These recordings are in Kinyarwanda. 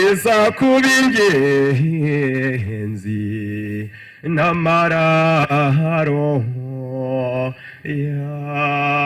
biza kuba ingenzi n'amararo yawe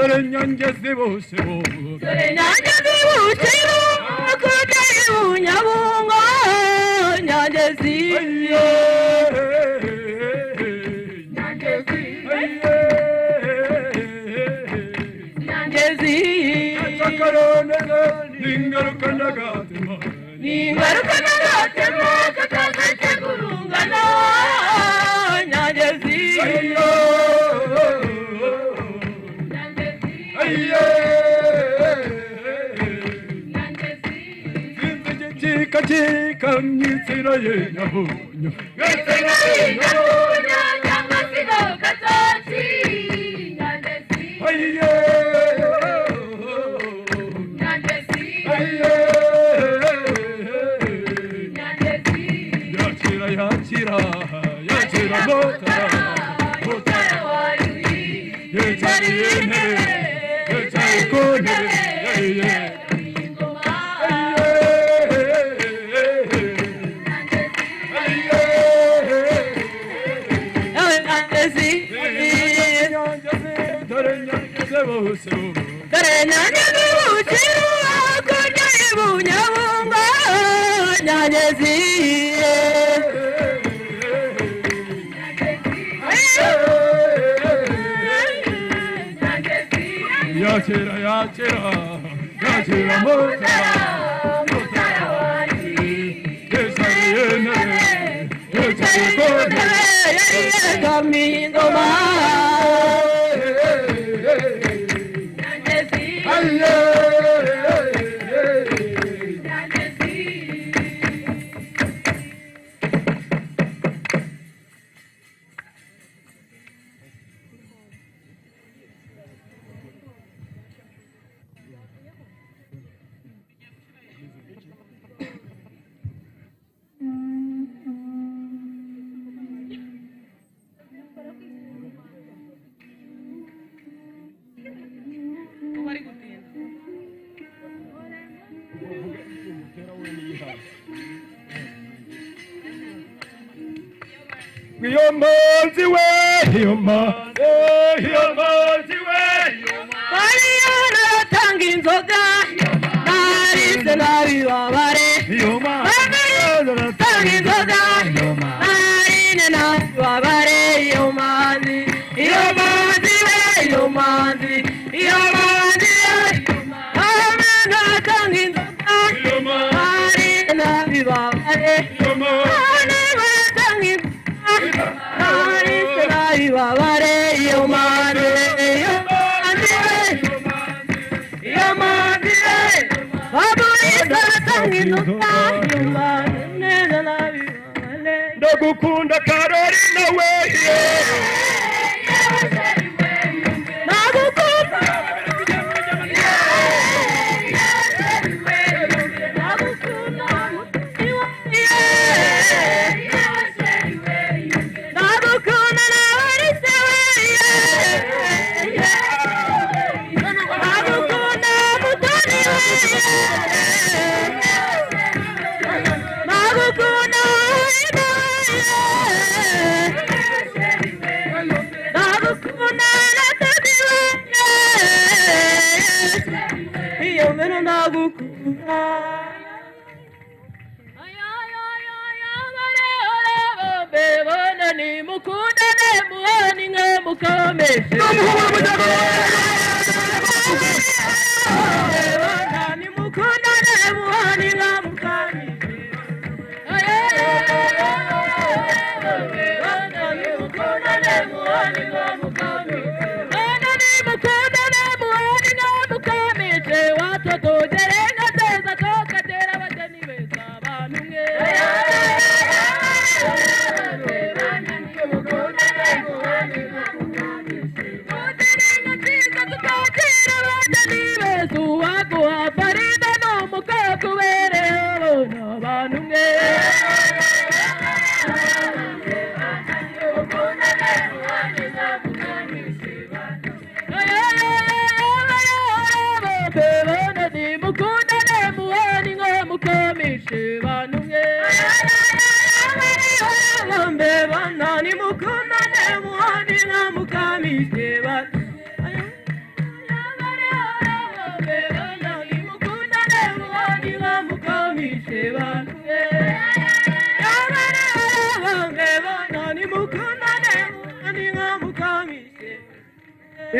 dore nyangezi bose bo dore nyangezi bose bo kujya ibunyabungo nyangezi nyangezi sakarone ningaruka ndagatema ningaruka ndagatema katazaje kurungana nyangezi chika nyitsira ye nyabunyo nyitsira ye nyabunyo cyangwa se gakatsi nyangezi nyangezi nyangezi yakira motara wayuri yechari kone dore nyangezi bose kujya ibunyabungo nyangezi yakira motara wayuri yechari kone kamingoma Yomanzi we, Mariana tanga inzoga, narise nabibabare. Mariana tanga inzoga, narine nabibabare. Yomanzi we, Yomanzi we. Mariana tanga inzoga, narine nabibabare. Babare yomane baburi satanginuka yomane nalabibale ndagukunda Carolina we nagukunda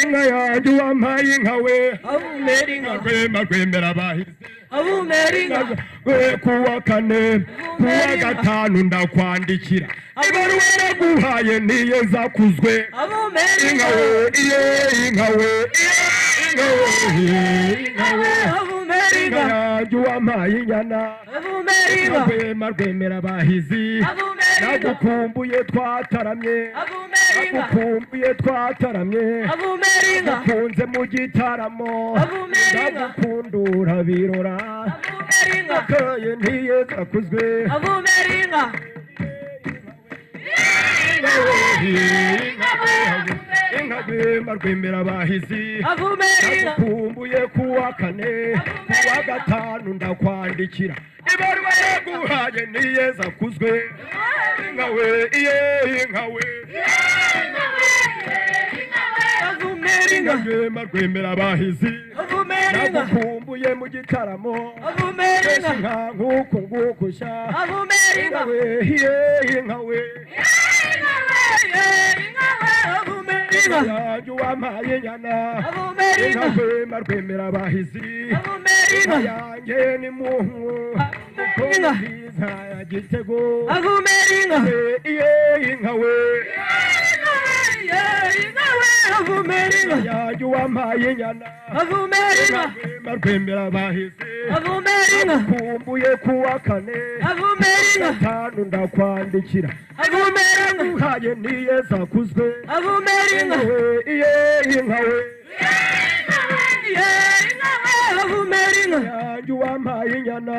inka yanjye wampaye inka we abumeringa rwemera abahizi abumeringa kuwa kane kuwa gatanu ndakwandikira ibaruwa naguhaye niyo zakuzwe abumeringa inka we abumeringa yanjye wampaye inyana abumeringa rwemera abahizi nagukumbuye twataramye nagukunze mu gitaramo ndagukundura birora nakaye ntiye zakuzwe inka rwemera abahizi nagukumbuye kuwa kane kuwa gatanu ndakwandikira ibaruwa yaguhaye niye zakuzwe inka we rwemera abahizi nagukumbuye mu gitaramo inka nk'uku nguku sha inka we yanjye wampaye inyana inka rwemera abahizi inka yanjye ni muntu kuko nziza ya Gitego inka we yanjye wampaye inyana rwemera abahizi nagukumbuye kuwa kane gatanu ndakwandikira naguhaye niye zakuzwe inka we yanjye wampaye inyana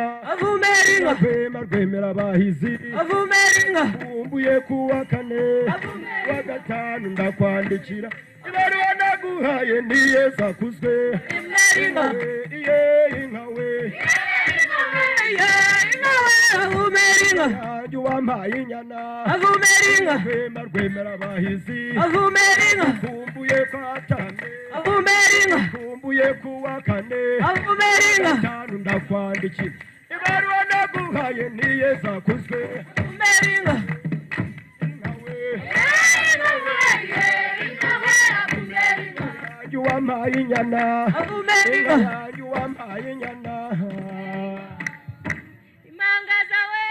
rwemera abahizi nagukumbuye kuwa kane kuwa gatanu ndakwandikira ibaruwa naguhaye niye zakuzwe inka we yanjye wampaye inyana rwemera abahizi nagukumbuye nagukumbuye kuwa kane gatanu ndakwandikira ibaruwa naguhaye niye zakuzwe inka we yanjye wampaye inyana yanjye wampaye inyana imangaza we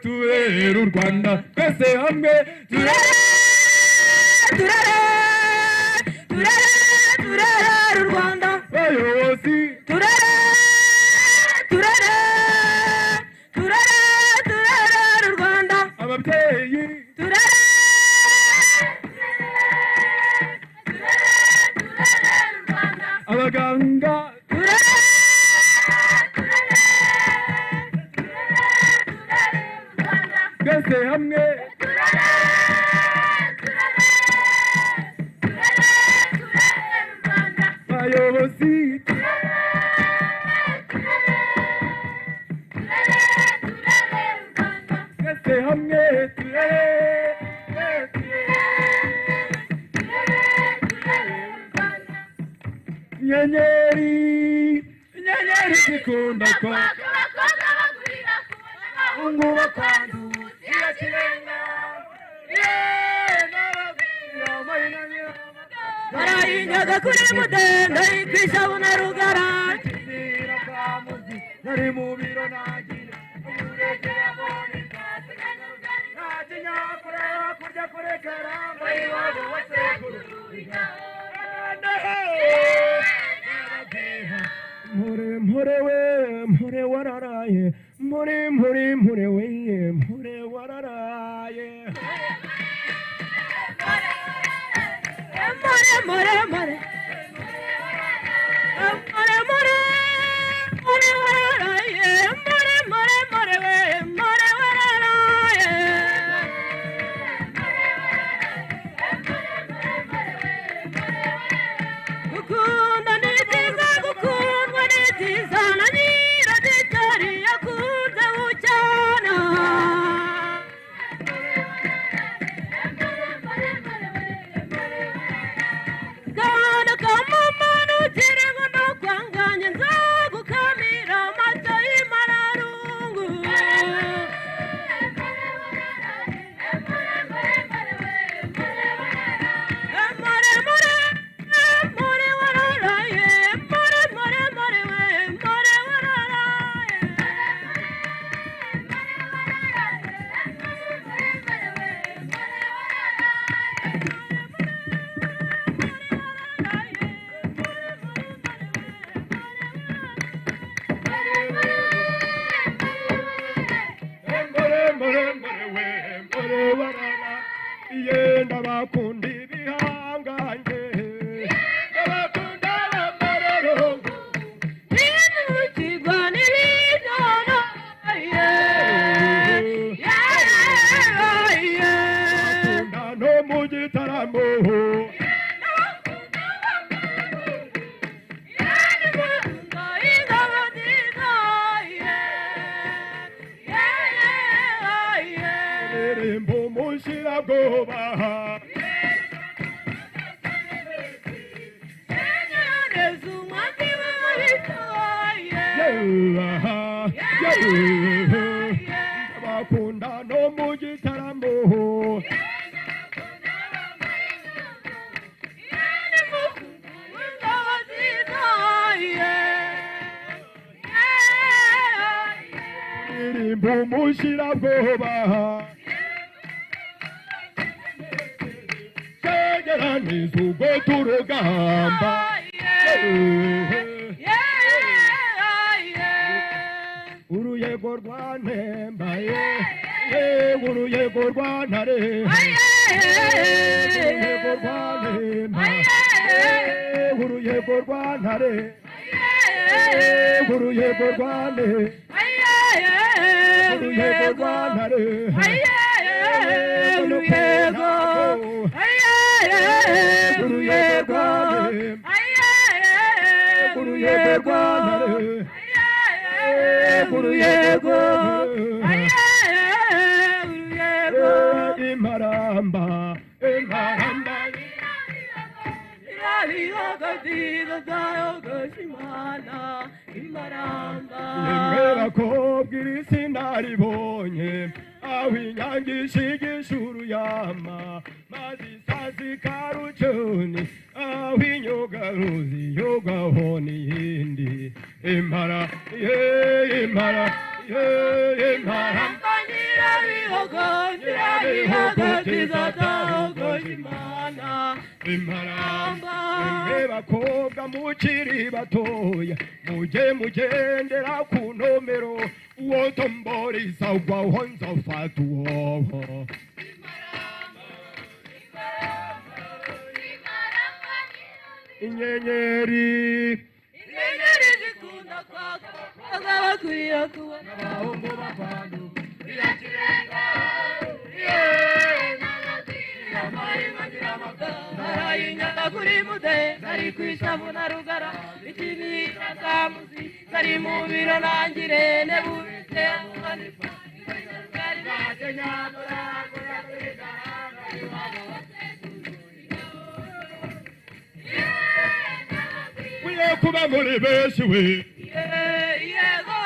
turere u Rwanda twese hamwe turere u Rwanda abayobozi turere u Rwanda ababyeyi turere u Rwanda abaganga twese hamwe abayobozi twese hamwe inyenyeri zikunda kwaka abahungu bakwanduza irakirenga barayinyaga kuri Mudenda ikwishabu na Rugara nari mu biro nagira Mpore we mpore wararaye mpore we mpore wararaye yenda bakundi bihangange abakunda bamarero no mu gitaramo Goba bakunda no mu gitaramo mushira goba nizugo turugamba uruyego rwantembaye uruyego rwantare uruyego rwantembaye uruyego rwantare uruyego rwane uruyego rwantare uruyego Kuruyego, Kuruyego, Kuruyego, Imaramba, Imaramba, Imaramba, Imaramba, sinaribonye aho inyangisha igishuru yama mazi sazi karucuni aho inyogaruzi yogahoni yindi impara impara impara nyirabihogo tizatahogo imana imparamba bakobwa mukiri batoya muje mugendera ku nomero uwo tomboriza ugwaho nzofata uwoho inyenyeri zikunda kwaka bakwiriye kubona abahungu b'abantu birakirenga Narayinyaka kuri mude nari kwishavu na rugara ikini kamuzi kari mu biro nangire nebubite amanifa kari bakenyamura kurakurika wiye kuba muri benshi we yego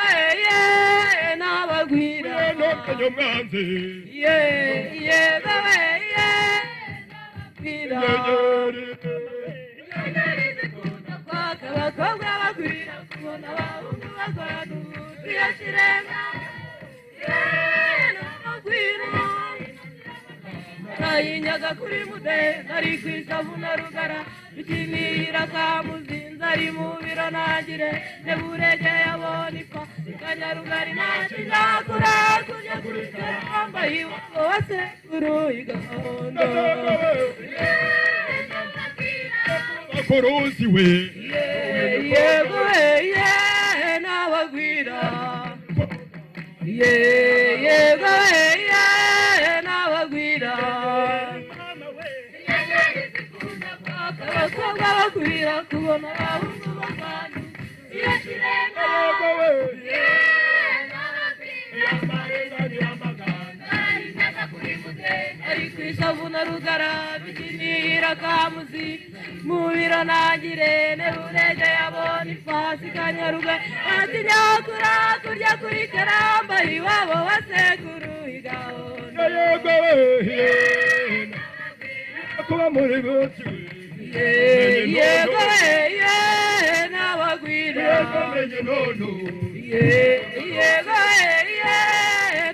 nabagwira no kanyomwanze yego abakobwa bagwira kubona abahungu bakora duhuriye kirenga Nayinyaga kuri Mudenda ari kwishavu na Rugara bikinira kamuzinza ari mu biro nagire neburege yabona ipfa ikanyarugari nakinyakura kujya kuri kamba wose uruyiga hondo Korosi we yego ye nabagwira yego ye nabagwira abakobwa bakwira kubona abahungu bavanye iyo kirenga ari kwishavu na Rugara bikinira kamuzi mu biro nagire neburege yabona ifasi kanyaruga atinyakura kurya kuri karamba iwabo basekuru igahondo kuba muri bose yego nabagwira yego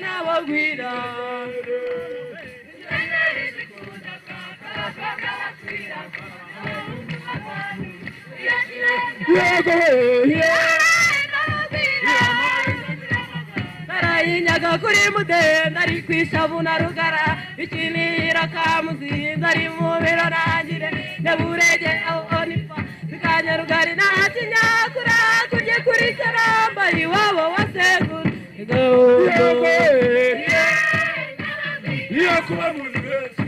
nabagwira Narayinyaga kuri Mudenda ari kwishavu na Rugara bikinira kamuzinza ari mu biro nagire neburege abona ipfa zikanyarugari nakinyakura kurya kuri karamba iwabo wasekuru kuba muri bose